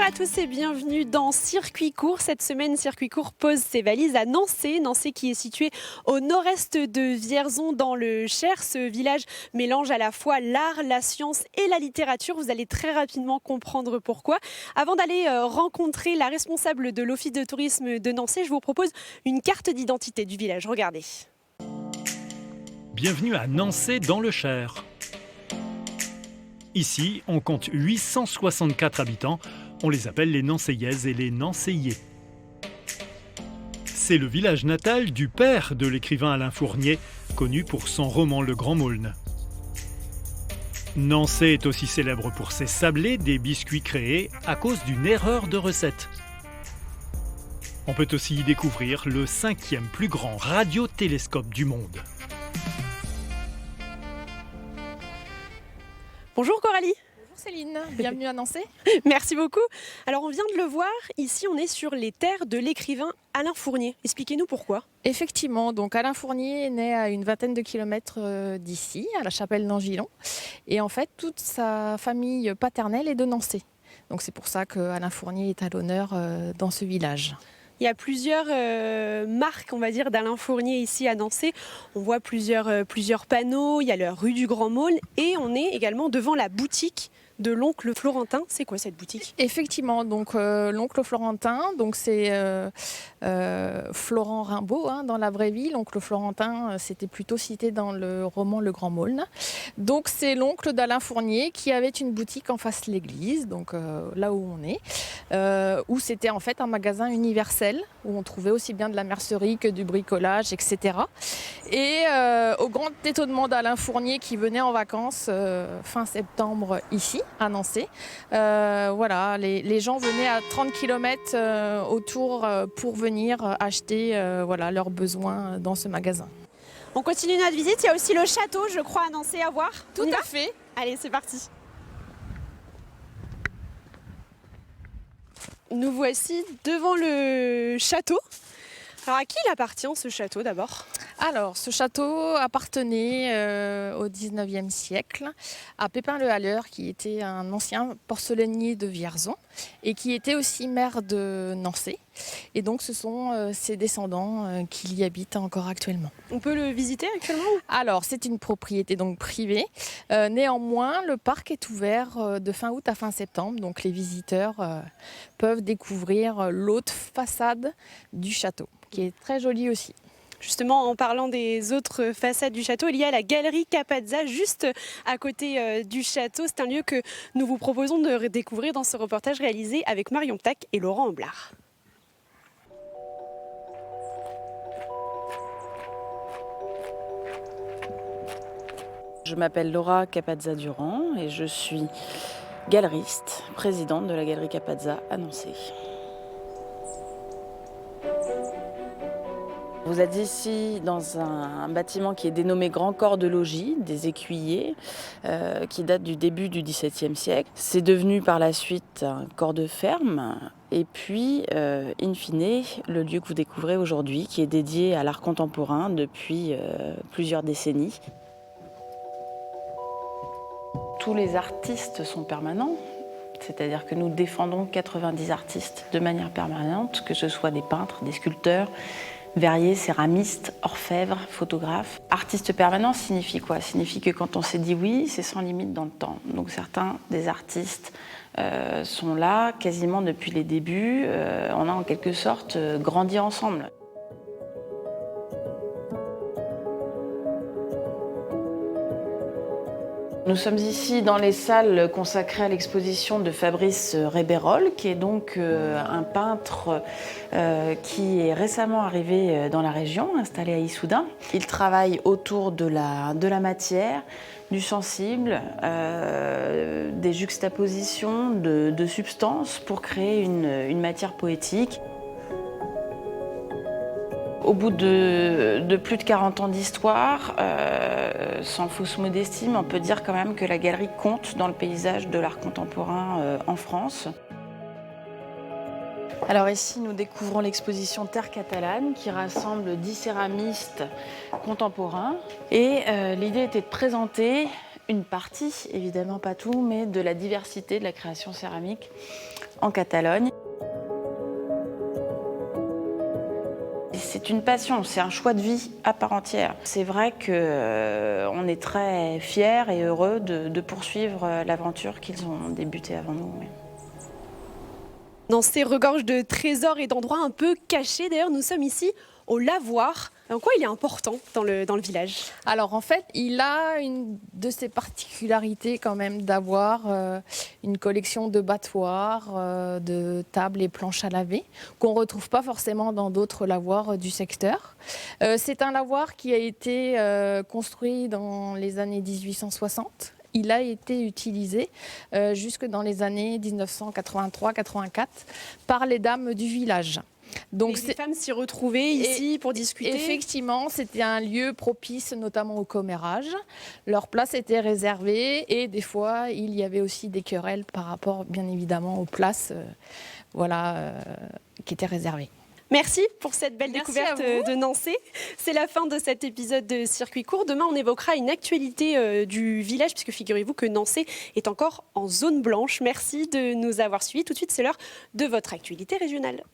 à tous et bienvenue dans Circuit Court. Cette semaine, Circuit Court pose ses valises à Nancé. Nancé qui est situé au nord-est de Vierzon dans le Cher. Ce village mélange à la fois l'art, la science et la littérature. Vous allez très rapidement comprendre pourquoi. Avant d'aller rencontrer la responsable de l'Office de tourisme de Nancé, je vous propose une carte d'identité du village. Regardez. Bienvenue à Nancé dans le Cher. Ici, on compte 864 habitants. On les appelle les Nancéiaises et les Nancéiers. C'est le village natal du père de l'écrivain Alain Fournier, connu pour son roman Le Grand Maulne. Nancé est aussi célèbre pour ses sablés, des biscuits créés à cause d'une erreur de recette. On peut aussi y découvrir le 5e plus grand radiotélescope du monde. Bonjour Coralie. Bonjour Céline, bienvenue à Nancé. Merci beaucoup. Alors on vient de le voir, ici on est sur les terres de l'écrivain Alain Fournier. Expliquez-nous pourquoi. Effectivement, donc Alain Fournier est né à une vingtaine de kilomètres d'ici, à la chapelle d'Angilon. Et en fait, toute sa famille paternelle est de Nancé. Donc c'est pour ça qu'Alain Fournier est à l'honneur dans ce village. Il y a plusieurs marques, on va dire, d'Alain Fournier ici à Nancé. On voit plusieurs panneaux, il y a la rue du Grand Maulne et on est également devant la boutique de l'oncle Florentin. C'est quoi cette boutique ? Effectivement, donc l'oncle Florentin, donc c'est Florent Rimbaud dans la vraie vie. L'oncle Florentin, c'était plutôt cité dans le roman Le Grand Maulne. Donc c'est l'oncle d'Alain Fournier qui avait une boutique en face de l'église, donc là où on est, où c'était en fait un magasin universel où on trouvait aussi bien de la mercerie que du bricolage, etc. Et au grand étonnement d'Alain Fournier qui venait en vacances fin septembre ici à Nancé, voilà, les gens venaient à 30 km autour pour venir acheter voilà, leurs besoins dans ce magasin. On continue notre visite, il y a aussi le château, je crois, à Nancé à voir. Tout à fait. Allez, c'est parti. Nous voici devant le château. Alors à qui il appartient ce château d'abord ? Alors, ce château appartenait au 19e siècle à Pépin le Halleur, qui était un ancien porcelainier de Vierzon et qui était aussi maire de Nancé. Et donc, ce sont ses descendants qui y habitent encore actuellement. On peut le visiter actuellement ? Alors, c'est une propriété donc privée. Néanmoins, le parc est ouvert de fin août à fin septembre. Donc, les visiteurs peuvent découvrir l'autre façade du château, qui est très jolie aussi. Justement, en parlant des autres façades du château, il y a la galerie Capazza juste à côté du château. C'est un lieu que nous vous proposons de découvrir dans ce reportage réalisé avec Marion Ptac et Laurent Amblard. Je m'appelle Laura Capazza-Durand et je suis galeriste, présidente de la galerie Capazza à Nancé. Vous êtes ici dans un bâtiment qui est dénommé Grand Corps de Logis, des écuyers, qui date du début du XVIIe siècle. C'est devenu par la suite un corps de ferme et puis, in fine, le lieu que vous découvrez aujourd'hui, qui est dédié à l'art contemporain depuis plusieurs décennies. Tous les artistes sont permanents. C'est-à-dire que nous défendons 90 artistes de manière permanente, que ce soit des peintres, des sculpteurs, verriers, céramistes, orfèvres, photographes. Artiste permanent signifie quoi ? Signifie que quand on s'est dit oui, c'est sans limite dans le temps. Donc certains des artistes sont là quasiment depuis les débuts. On a en quelque sorte grandi ensemble. Nous sommes ici dans les salles consacrées à l'exposition de Fabrice Rébérol, qui est donc un peintre qui est récemment arrivé dans la région, installé à Issoudun. Il travaille autour de la matière, du sensible, des juxtapositions de substances pour créer une matière poétique. Au bout de plus de 40 ans d'histoire, sans fausse modestie, mais on peut dire quand même que la galerie compte dans le paysage de l'art contemporain en France. Alors ici, nous découvrons l'exposition Terre catalane qui rassemble 10 céramistes contemporains. Et l'idée était de présenter une partie, évidemment pas tout, mais de la diversité de la création céramique en Catalogne. C'est une passion, c'est un choix de vie à part entière. C'est vrai qu'on est très fiers et heureux de poursuivre l'aventure qu'ils ont débutée avant nous. Oui. Nancy regorge de trésors et d'endroits un peu cachés. D'ailleurs, nous sommes ici au lavoir. En quoi il est important dans le village? Alors en fait, il a une de ses particularités quand même d'avoir une collection de battoirs, de tables et planches à laver qu'on ne retrouve pas forcément dans d'autres lavoirs du secteur. C'est un lavoir qui a été construit dans les années 1860. Il a été utilisé jusque dans les années 1983-84 par les dames du village. Donc les femmes s'y retrouvaient ici pour discuter. Effectivement, c'était un lieu propice notamment au commérage. Leur place était réservée et des fois, il y avait aussi des querelles par rapport, bien évidemment, aux places qui étaient réservées. Merci pour cette belle découverte de Nancy. C'est la fin de cet épisode de Circuit Court. Demain, on évoquera une actualité du village, puisque figurez-vous que Nancy est encore en zone blanche. Merci de nous avoir suivis. Tout de suite, c'est l'heure de votre actualité régionale.